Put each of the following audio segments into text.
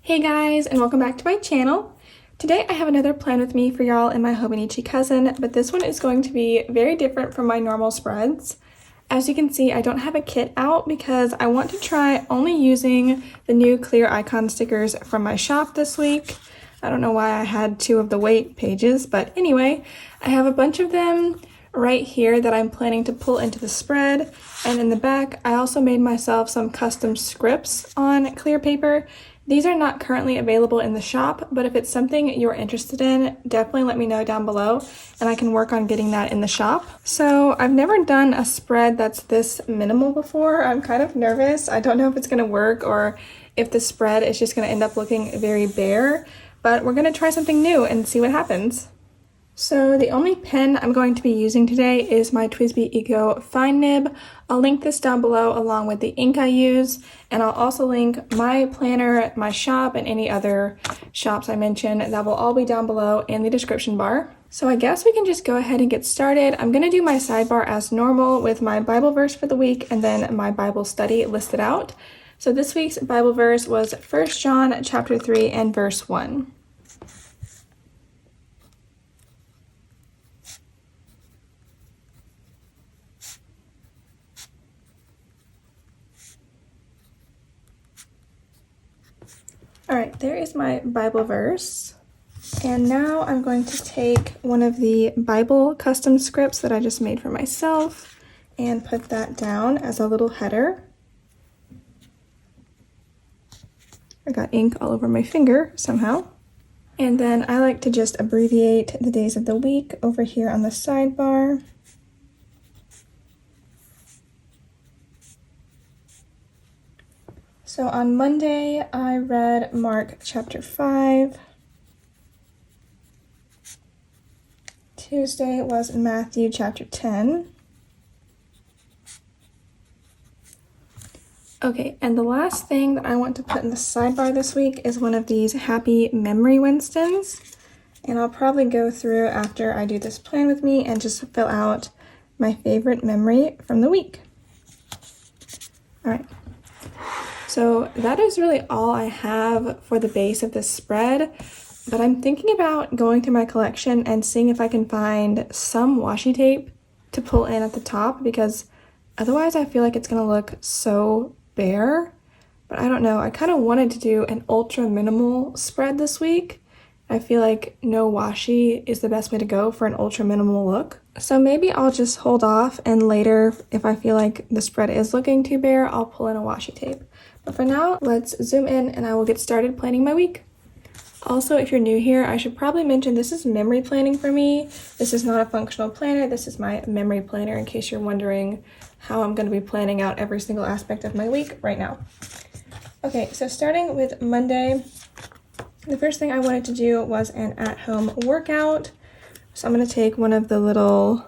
Hey guys, and welcome back to my channel. Today I have another plan with me for y'all and my Hobonichi cousin, but this one is going to be very different from my normal spreads. As you can see, I don't have a kit out because I want to try only using the new clear icon stickers from my shop this week. I don't know why I had two of the weight pages, but anyway, I have a bunch of them right here that I'm planning to pull into the spread. And in the back, I also made myself some custom scripts on clear paper. These are not currently available in the shop, but if it's something you're interested in, definitely let me know down below and I can work on getting that in the shop. So I've never done a spread that's this minimal before. I'm kind of nervous. I don't know if it's gonna work or if the spread is just gonna end up looking very bare, but we're gonna try something new and see what happens. So the only pen I'm going to be using today is my TWSBI Eco Fine Nib. I'll link this down below along with the ink I use, and I'll also link my planner, my shop, and any other shops I mentioned. That will all be down below in the description bar. So I guess we can just go ahead and get started. I'm gonna do my sidebar as normal with my Bible verse for the week and then my Bible study listed out. So this week's Bible verse was 1 John chapter 3 and verse 1. All right, there is my Bible verse. And now I'm going to take one of the Bible custom scripts that I just made for myself and put that down as a little header. I got ink all over my finger somehow. And then I like to just abbreviate the days of the week over here on the sidebar. So on Monday, I read Mark chapter 5. Tuesday was Matthew chapter 10. Okay, and the last thing that I want to put in the sidebar this week is one of these Happy Memory Winstons. And I'll probably go through after I do this plan with me and just fill out my favorite memory from the week. All right. So that is really all I have for the base of this spread, but I'm thinking about going through my collection and seeing if I can find some washi tape to pull in at the top, because otherwise I feel like it's gonna look so bare. But I don't know, I kind of wanted to do an ultra minimal spread this week. I feel like no washi is the best way to go for an ultra minimal look. So maybe I'll just hold off, and later, if I feel like the spread is looking too bare, I'll pull in a washi tape. But for now, let's zoom in and I will get started planning my week. Also, if you're new here, I should probably mention this is memory planning for me. This is not a functional planner. This is my memory planner in case you're wondering how I'm going to be planning out every single aspect of my week right now. Okay, so starting with Monday, the first thing I wanted to do was an at-home workout. So I'm going to take one of the little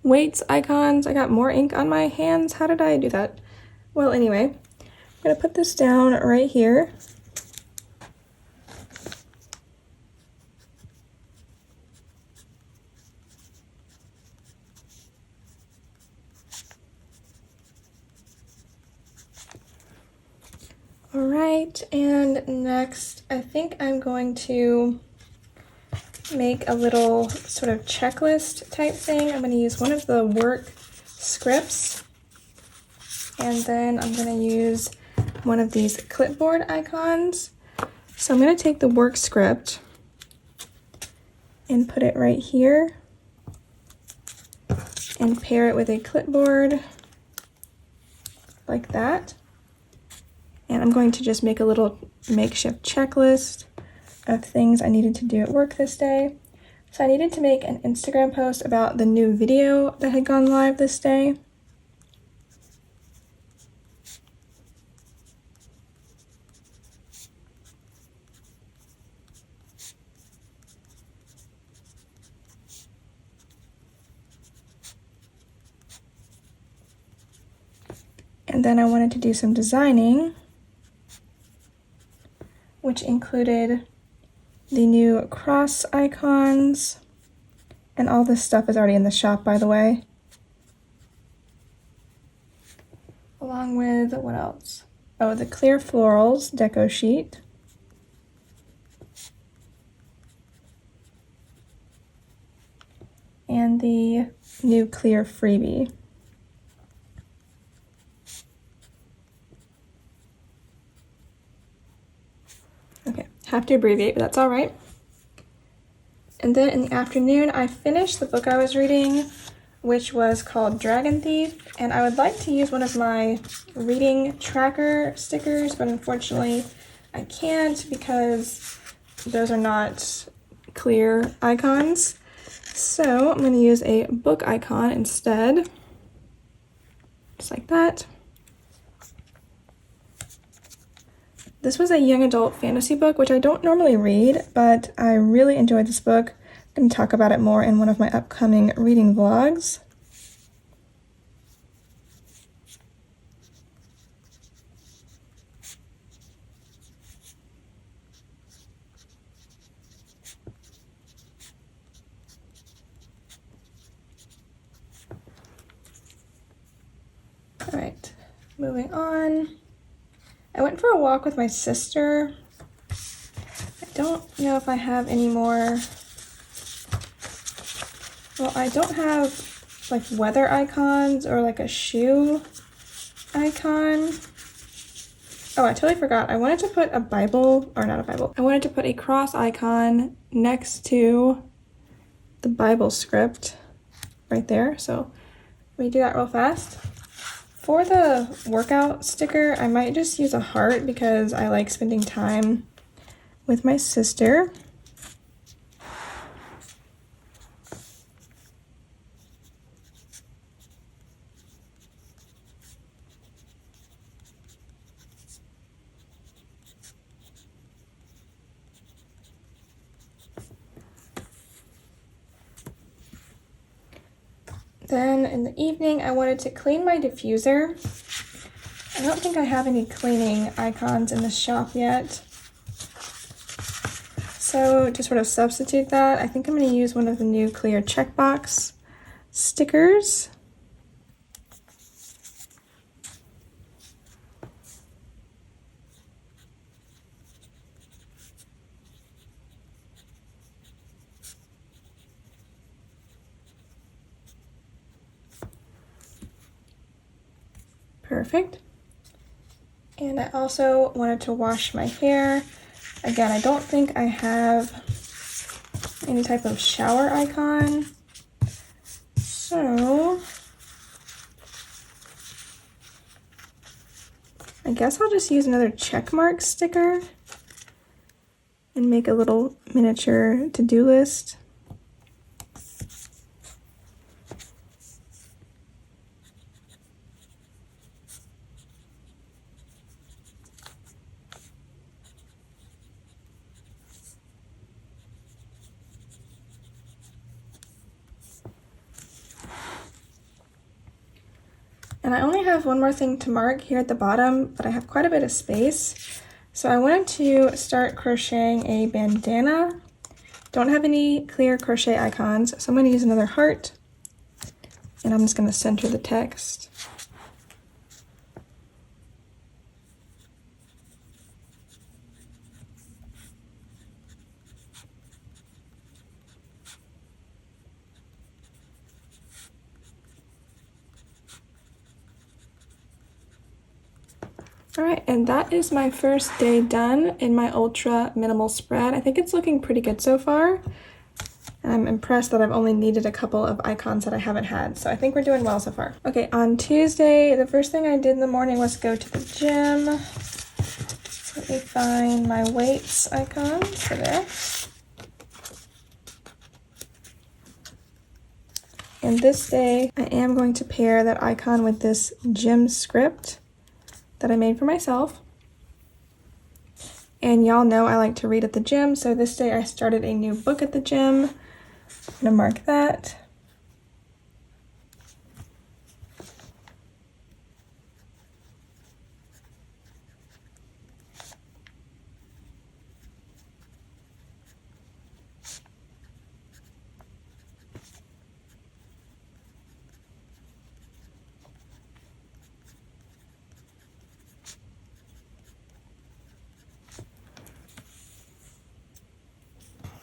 weights icons. I got more ink on my hands. How did I do that? Well, anyway, I'm going to put this down right here. All right, and next I think I'm going to make a little sort of checklist type thing. I'm going to use one of the work scripts, and then I'm going to use one of these clipboard icons. So I'm going to take the work script and put it right here and pair it with a clipboard like that. And I'm going to just make a little makeshift checklist of things I needed to do at work this day. So I needed to make an Instagram post about the new video that had gone live this day. And then I wanted to do some designing, which included the new cross icons, and all this stuff is already in the shop, by the way. Along with, what else? Oh, the clear florals deco sheet. and the new clear freebie. Okay, have to abbreviate, but that's all right. And then in the afternoon, I finished the book I was reading, which was called Dragon Thief, and I would like to use one of my reading tracker stickers, but unfortunately I can't because those are not clear icons. So I'm going to use a book icon instead, just like that. This was a young adult fantasy book, which I don't normally read, but I really enjoyed this book. I'm going to talk about it more in one of my upcoming reading vlogs. All right, moving on. I went for a walk with my sister. I don't know if I have any more. Well, I don't have like weather icons or like a shoe icon. Oh, I totally forgot. I wanted to put a Bible, or not a Bible. I wanted to put a cross icon next to the Bible script right there. So let me do that real fast. For the workout sticker, I might just use a heart because I like spending time with my sister. Then in the evening, I wanted to clean my diffuser. I don't think I have any cleaning icons in the shop yet. So to sort of substitute that, I think I'm going to use one of the new clear checkbox stickers. Perfect. And I also wanted to wash my hair. Again, I don't think I have any type of shower icon. So I guess I'll just use another checkmark sticker and make a little miniature to-do list. And I only have one more thing to mark here at the bottom, but I have quite a bit of space. So I wanted to start crocheting a bandana. Don't have any clear crochet icons, so I'm going to use another heart, and I'm just going to center the text. All right, and that is my first day done in my ultra minimal spread. I think it's looking pretty good so far. I'm impressed that I've only needed a couple of icons that I haven't had, so I think we're doing well so far. Okay, on Tuesday, the first thing I did in the morning was go to the gym. Let me find my weights icon for there. And this day, I am going to pair that icon with this gym script that I made for myself. And y'all know I like to read at the gym, so this day I started a new book at the gym. I'm gonna mark that.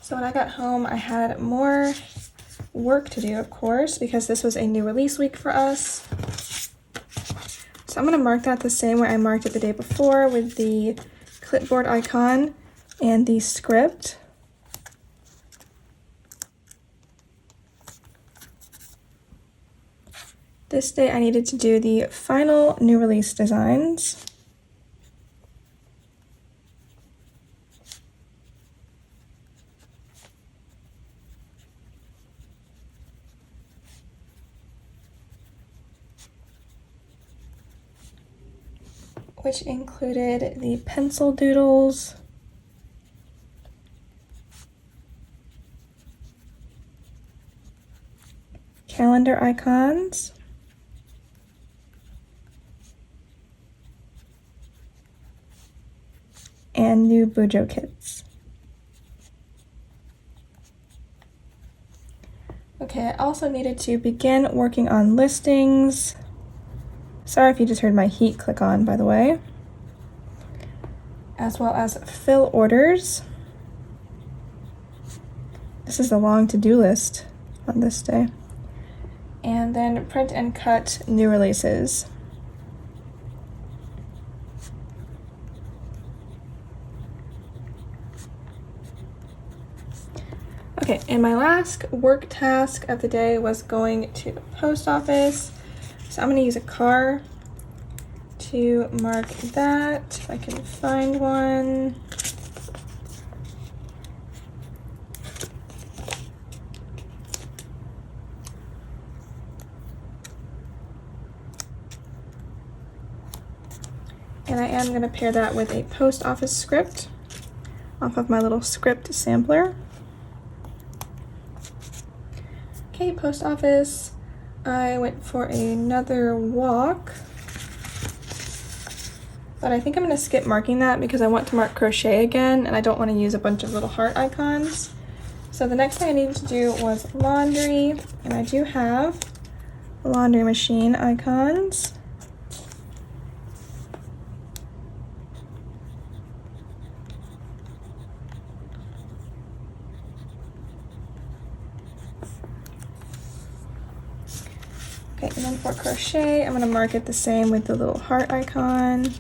So when I got home, I had more work to do, of course, because this was a new release week for us. So I'm going to mark that the same way I marked it the day before, with the clipboard icon and the script. This day I needed to do the final new release designs. Which included the pencil doodles, calendar icons, and new Bujo kits. Okay, I also needed to begin working on listings. Sorry if you just heard my heat click on, by the way. As well as fill orders. This is a long to-do list on this day. And then print and cut new releases. Okay, and my last work task of the day was going to the post office. So I'm going to use a car to mark that, if I can find one. And I am going to pair that with a post office script off of my little script sampler. Okay, post office. I went for another walk, but I think I'm going to skip marking that because I want to mark crochet again and I don't want to use a bunch of little heart icons. So the next thing I needed to do was laundry, and I do have laundry machine icons. Okay, and then for crochet, I'm going to mark it the same with the little heart icon.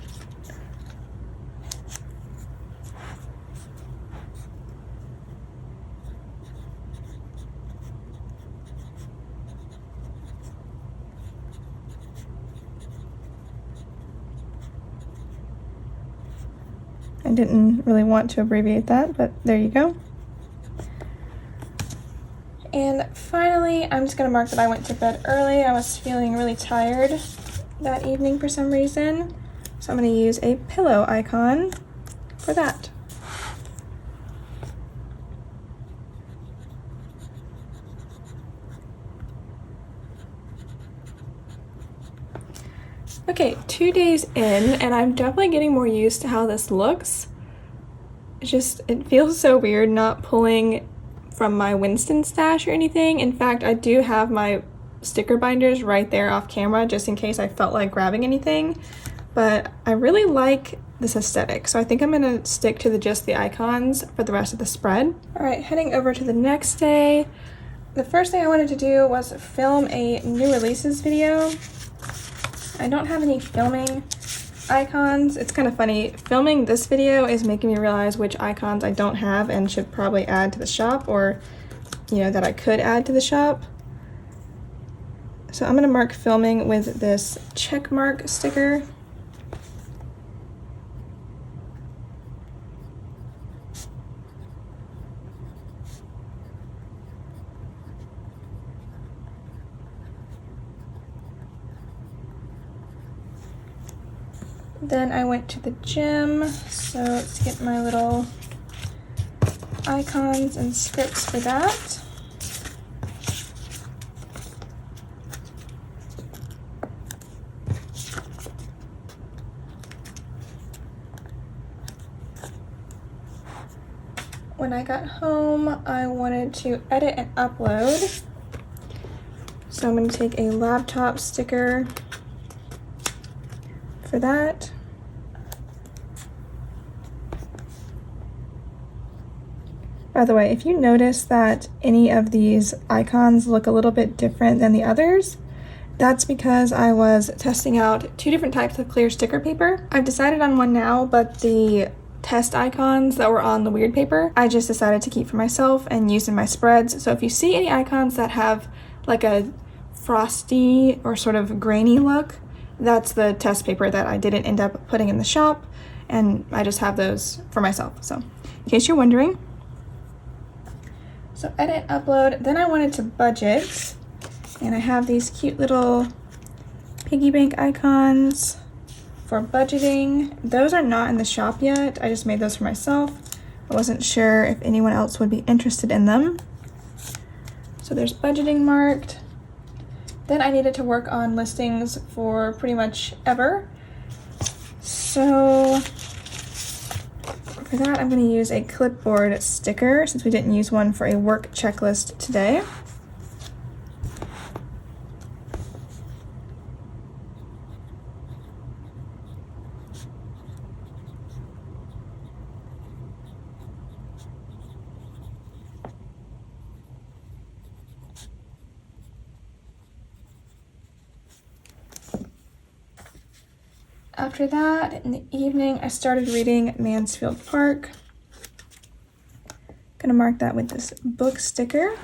I didn't really want to abbreviate that, but there you go. And finally, I'm just going to mark that I went to bed early. I was feeling really tired that evening for some reason. So I'm going to use a pillow icon for that. Okay, 2 days in, and I'm definitely getting more used to how this looks. It feels so weird not pulling from my Winston stash or anything. In fact, I do have my sticker binders right there off camera just in case I felt like grabbing anything, but I really like this aesthetic, so I think I'm gonna stick to just the icons for the rest of the spread. All right, heading over to the next day. The first thing I wanted to do was film a new releases video. I don't have any filming icons. It's kind of funny. Filming this video is making me realize which icons I don't have and should probably add to the shop, or, you know, that I could add to the shop. So I'm going to mark filming with this check mark sticker. Then I went to the gym, so let's get my little icons and scripts for that. When I got home, I wanted to edit and upload. So I'm going to take a laptop sticker for that. By the way, if you notice that any of these icons look a little bit different than the others, that's because I was testing out 2 different types of clear sticker paper. I've decided on one now, but the test icons that were on the weird paper, I just decided to keep for myself and use in my spreads. So if you see any icons that have like a frosty or sort of grainy look, that's the test paper that I didn't end up putting in the shop, and I just have those for myself. So in case you're wondering. So edit, upload, then I wanted to budget, and I have these cute little piggy bank icons for budgeting. Those are not in the shop yet. I just made those for myself. I wasn't sure if anyone else would be interested in them. So there's budgeting marked. Then I needed to work on listings for pretty much ever. So for that, I'm going to use a clipboard sticker since we didn't use one for a work checklist today. After that, in the evening, I started reading Mansfield Park. Gonna mark that with this book sticker.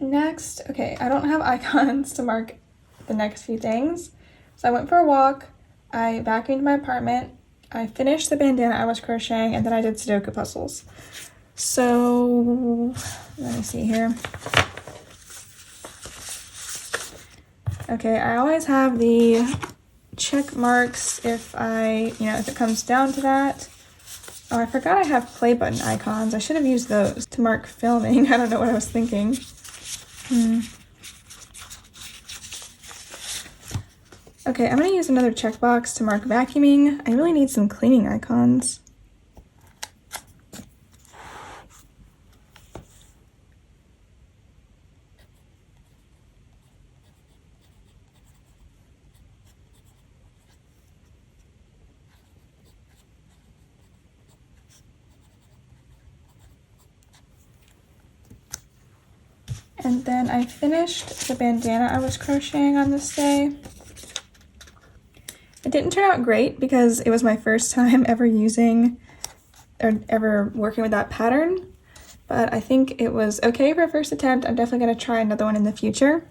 Next, okay, I don't have icons to mark the next few things. So I went for a walk, I vacuumed my apartment, I finished the bandana I was crocheting, and then I did Sudoku puzzles. So, let me see here. Okay, I always have the check marks if if it comes down to that. Oh, I forgot I have play button icons. I should have used those to mark filming. I don't know what I was thinking. Okay, I'm gonna use another checkbox to mark vacuuming. I really need some cleaning icons. And then I finished the bandana I was crocheting on this day. It didn't turn out great because it was my first time ever using or ever working with that pattern, but I think it was okay for a first attempt. I'm definitely going to try another one in the future.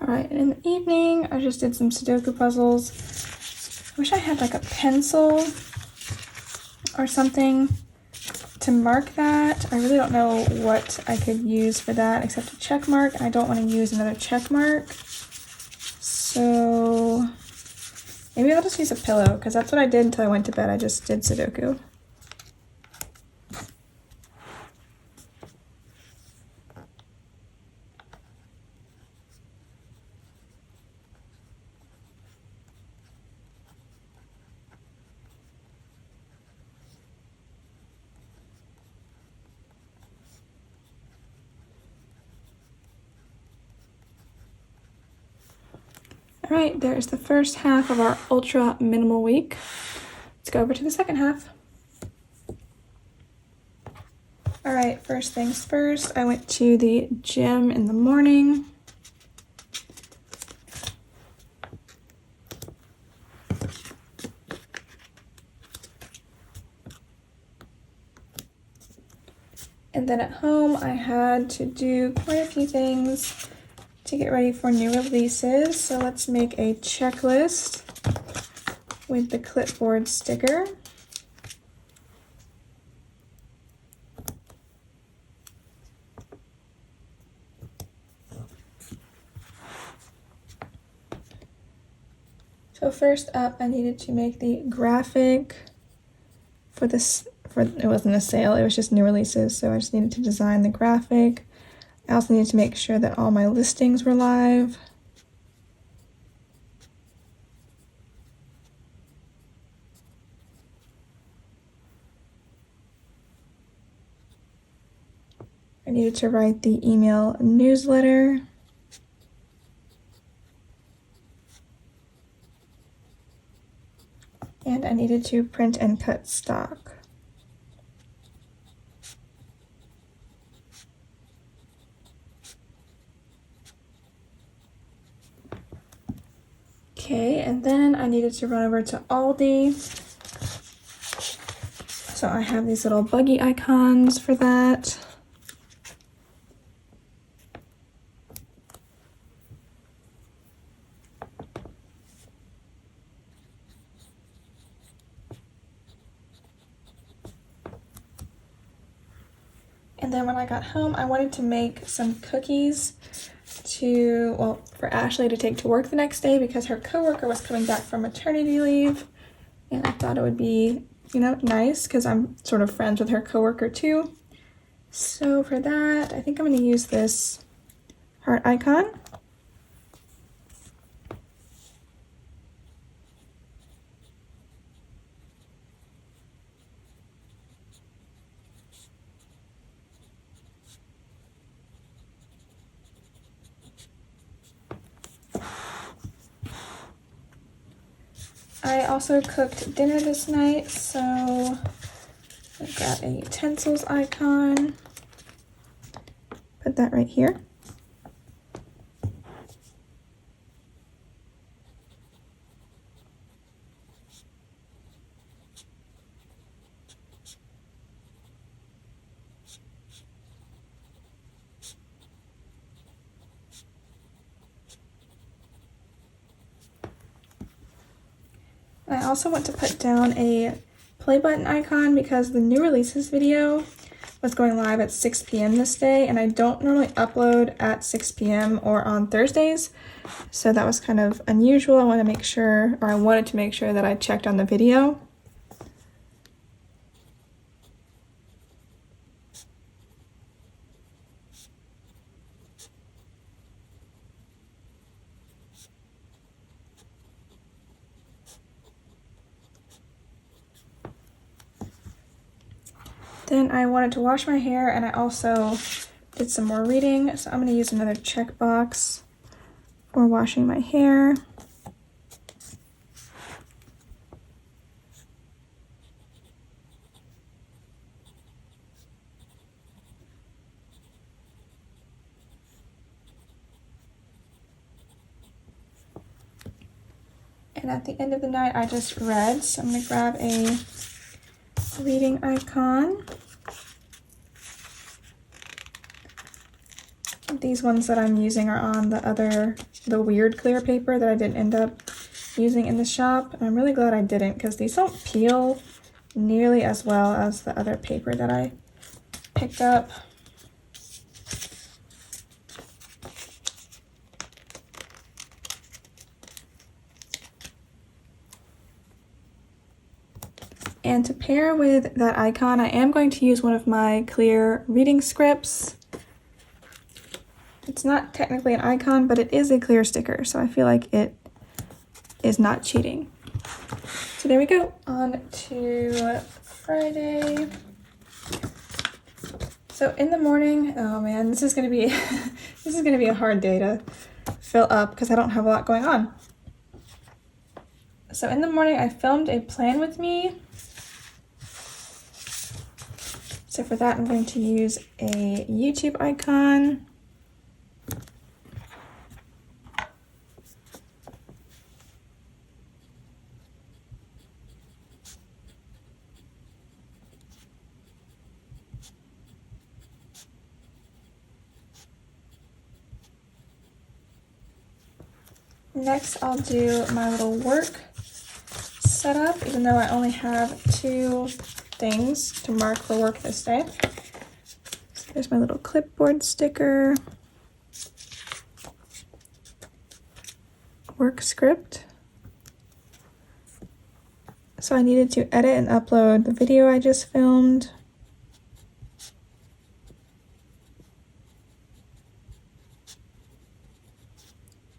Alright, in the evening, I just did some Sudoku puzzles. I wish I had like a pencil or something to mark that. I really don't know what I could use for that except a check mark. I don't want to use another check mark. So maybe I'll just use a pillow because that's what I did until I went to bed. I just did Sudoku. All right, there's the first half of our ultra minimal week. Let's go over to the second half. All right, first things first, I went to the gym in the morning. And then at home, I had to do quite a few things to get ready for new releases. So let's make a checklist with the clipboard sticker. So first up, I needed to make the graphic for this, it wasn't a sale, it was just new releases, so I just needed to design the graphic. I also needed to make sure that all my listings were live. I needed to write the email newsletter. And I needed to print and cut stock. Okay, and then I needed to run over to Aldi. So I have these little buggy icons for that. And then when I got home, I wanted to make some cookies for Ashley to take to work the next day because her coworker was coming back from maternity leave. And I thought it would be, nice because I'm sort of friends with her coworker too. So for that, I think I'm going to use this heart icon. I also cooked dinner this night, so I've got a utensils icon. Put that right here. I also want to put down a play button icon because the new releases video was going live at 6 p.m. this day, and I don't normally upload at 6 p.m. or on Thursdays, so that was kind of unusual. I wanted to make sure that I checked on the video. Then I wanted to wash my hair, and I also did some more reading, so I'm going to use another checkbox for washing my hair. And at the end of the night, I just read, so I'm going to grab a reading icon. These ones that I'm using are on the weird clear paper that I didn't end up using in the shop. And I'm really glad I didn't because these don't peel nearly as well as the other paper that I picked up. And to pair with that icon, I am going to use one of my clear reading scripts. It's not technically an icon, but it is a clear sticker, so I feel like it is not cheating. So there we go, on to Friday. So in the morning, oh man, this is gonna be a hard day to fill up because I don't have a lot going on. So in the morning, I filmed a plan with me. So for that, I'm going to use a YouTube icon. Next, I'll do my little work setup, even though I only have 2 things to mark for work this day. So here's my little clipboard sticker, work script, So I needed to edit and upload the video I just filmed.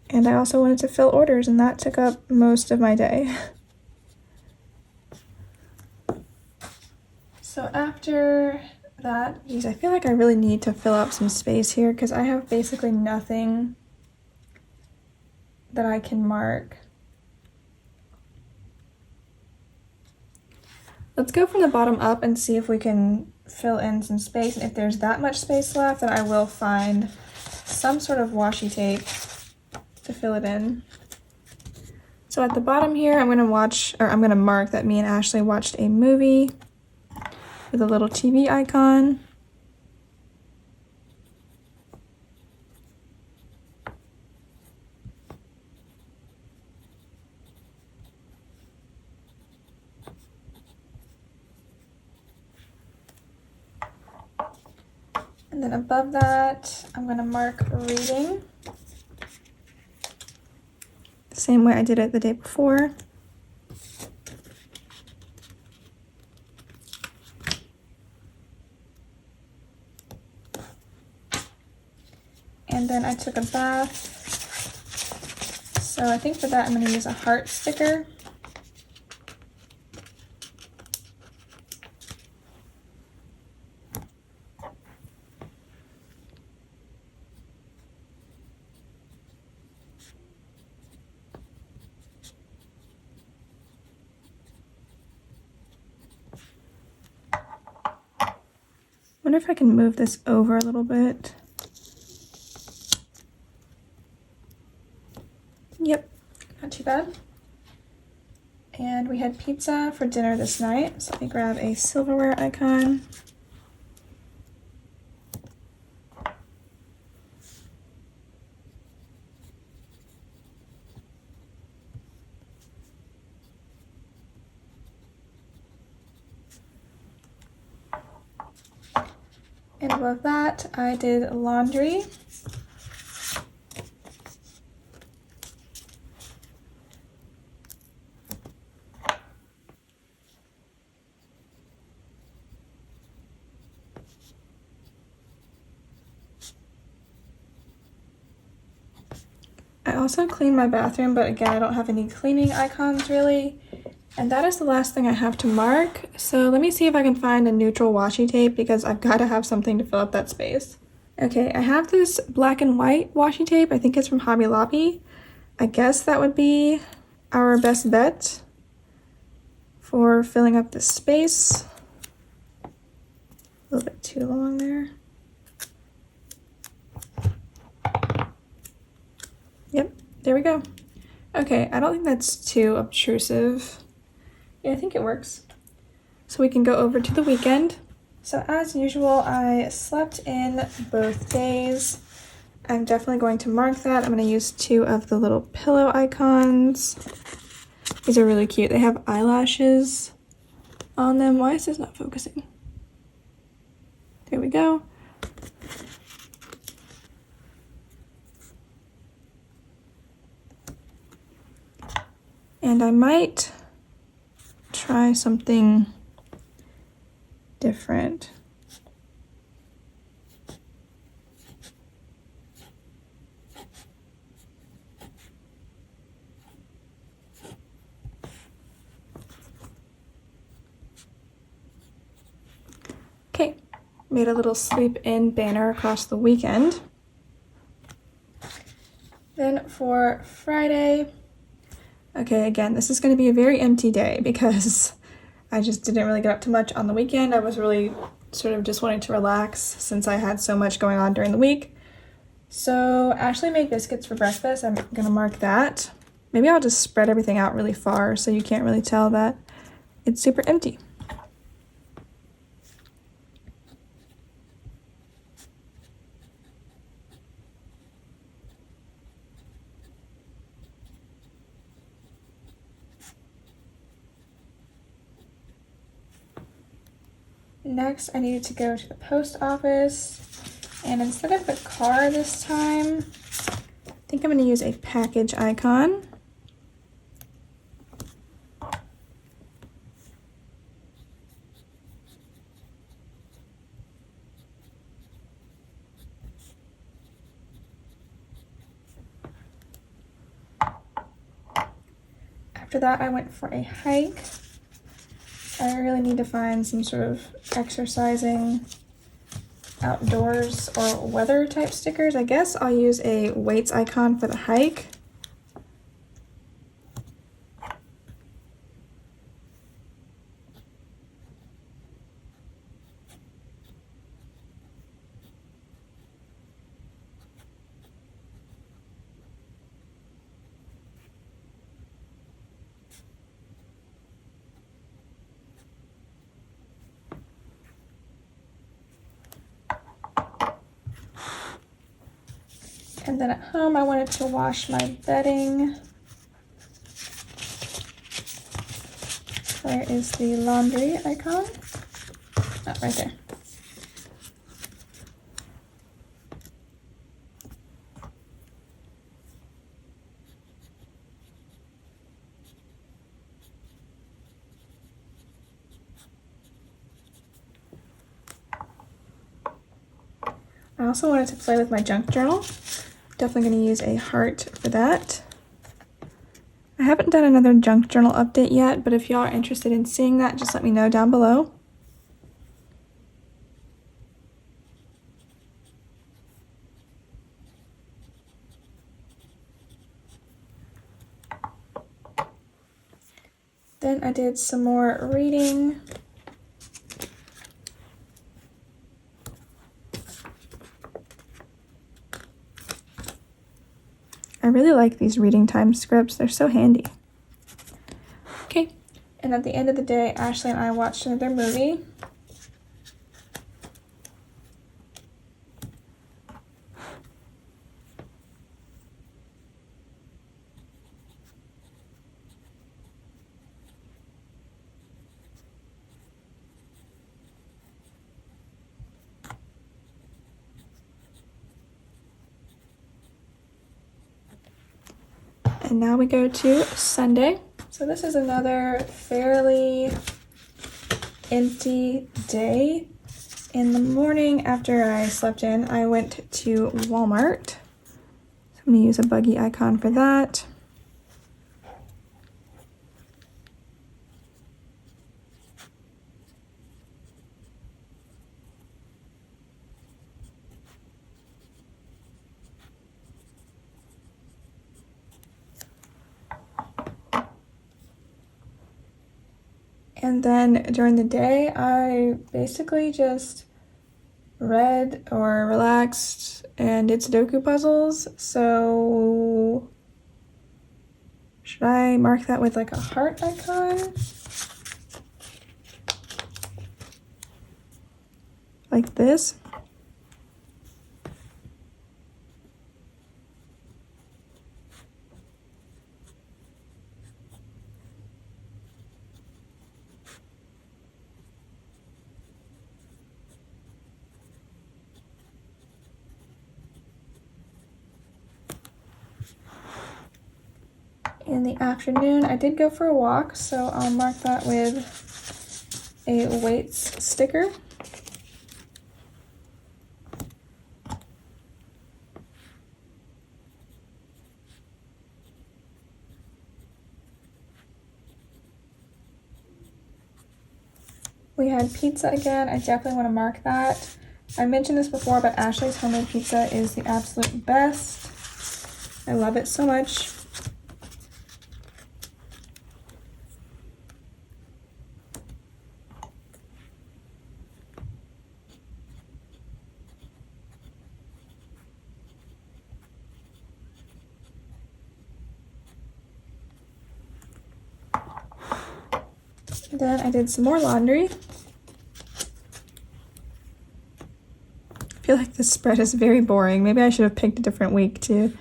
And I also wanted to fill orders, and that took up most of my day. So after that, geez, I feel like I really need to fill up some space here because I have basically nothing that I can mark. Let's go from the bottom up and see if we can fill in some space. And if there's that much space left, then I will find some sort of washi tape to fill it in. So at the bottom here, I'm gonna mark that me and Ashley watched a movie with a little TV icon. And then above that, I'm gonna mark reading. The same way I did it the day before. And then I took a bath. So I think for that I'm gonna use a heart sticker. Wonder if I can move this over a little bit. Yep, not too bad. And we had pizza for dinner this night, so let me grab a silverware icon. And above that, I did laundry. I also cleaned my bathroom, but again, I don't have any cleaning icons really. And that is the last thing I have to mark. So let me see if I can find a neutral washi tape because I've got to have something to fill up that space. Okay, I have this black and white washi tape. I think it's from Hobby Lobby. I guess that would be our best bet for filling up this space. A little bit too long there. Yep, there we go. Okay, I don't think that's too obtrusive. Yeah, I think it works. So we can go over to the weekend. So as usual, I slept in both days. I'm definitely going to mark that. I'm going to use 2 of the little pillow icons. These are really cute. They have eyelashes on them. Why is this not focusing? There we go. And I might try something different. Okay, made a little sleep in banner across the weekend. Then for Friday, okay, again, this is going to be a very empty day because I just didn't really get up to much on the weekend. I was really sort of just wanting to relax since I had so much going on during the week. So Ashley made biscuits for breakfast. I'm going to mark that. Maybe I'll just spread everything out really far so you can't really tell that it's super empty. Next, I needed to go to the post office, and instead of the car this time, I think I'm going to use a package icon. After that, I went for a hike. I really need to find some sort of exercising outdoors or weather type stickers. I guess I'll use a weights icon for the hike. And then at home, I wanted to wash my bedding. Where is the laundry icon? Oh, right there. I also wanted to play with my junk journal. Definitely going to use a heart for that. I haven't done another junk journal update yet, but if y'all are interested in seeing that, just let me know down below. Then I did some more reading. I really like these reading time scripts. They're so handy. Okay, and at the end of the day, Ashley and I watched another movie. And now we go to Sunday. So this is another fairly empty day. In the morning after I slept in, I went to Walmart. So I'm gonna use a buggy icon for that. And then during the day, I basically just read or relaxed and did Sudoku puzzles. So should I mark that with like a heart icon? Like this? In the afternoon, I did go for a walk, so I'll mark that with a weights sticker. We had pizza again. I definitely want to mark that. I mentioned this before, but Ashley's homemade pizza is the absolute best. I love it so much. Then I did some more laundry. I feel like this spread is very boring. Maybe I should have picked a different week to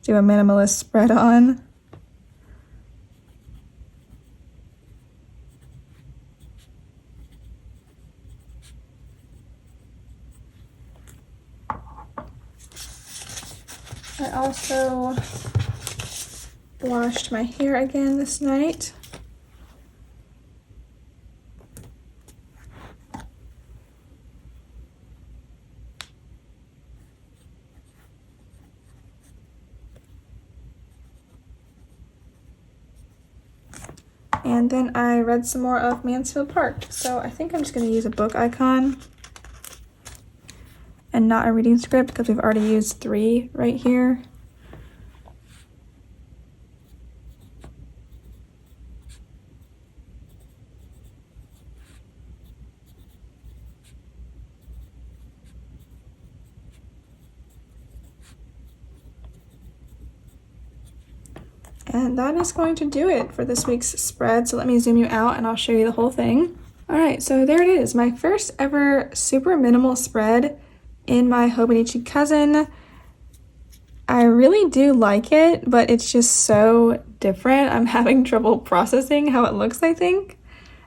do a minimalist spread on. I also washed my hair again this night. And then I read some more of Mansfield Park. So I think I'm just going to use a book icon and not a reading script because we've already used 3 right here. And that is going to do it for this week's spread. So let me zoom you out and I'll show you the whole thing. All right, so there it is, my first ever super minimal spread in my Hobonichi Cousin. I really do like it, but it's just so different. I'm having trouble processing how it looks, I think.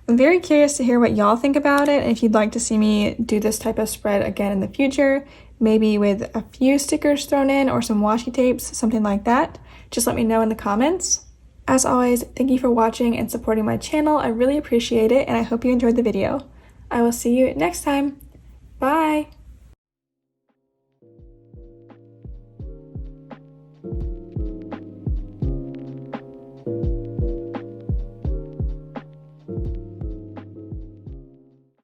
I'm very curious to hear what y'all think about it, and if you'd like to see me do this type of spread again in the future, maybe with a few stickers thrown in or some washi tapes, something like that. Just let me know in the comments. As always, thank you for watching and supporting my channel. I really appreciate it, and I hope you enjoyed the video. I will see you next time. Bye!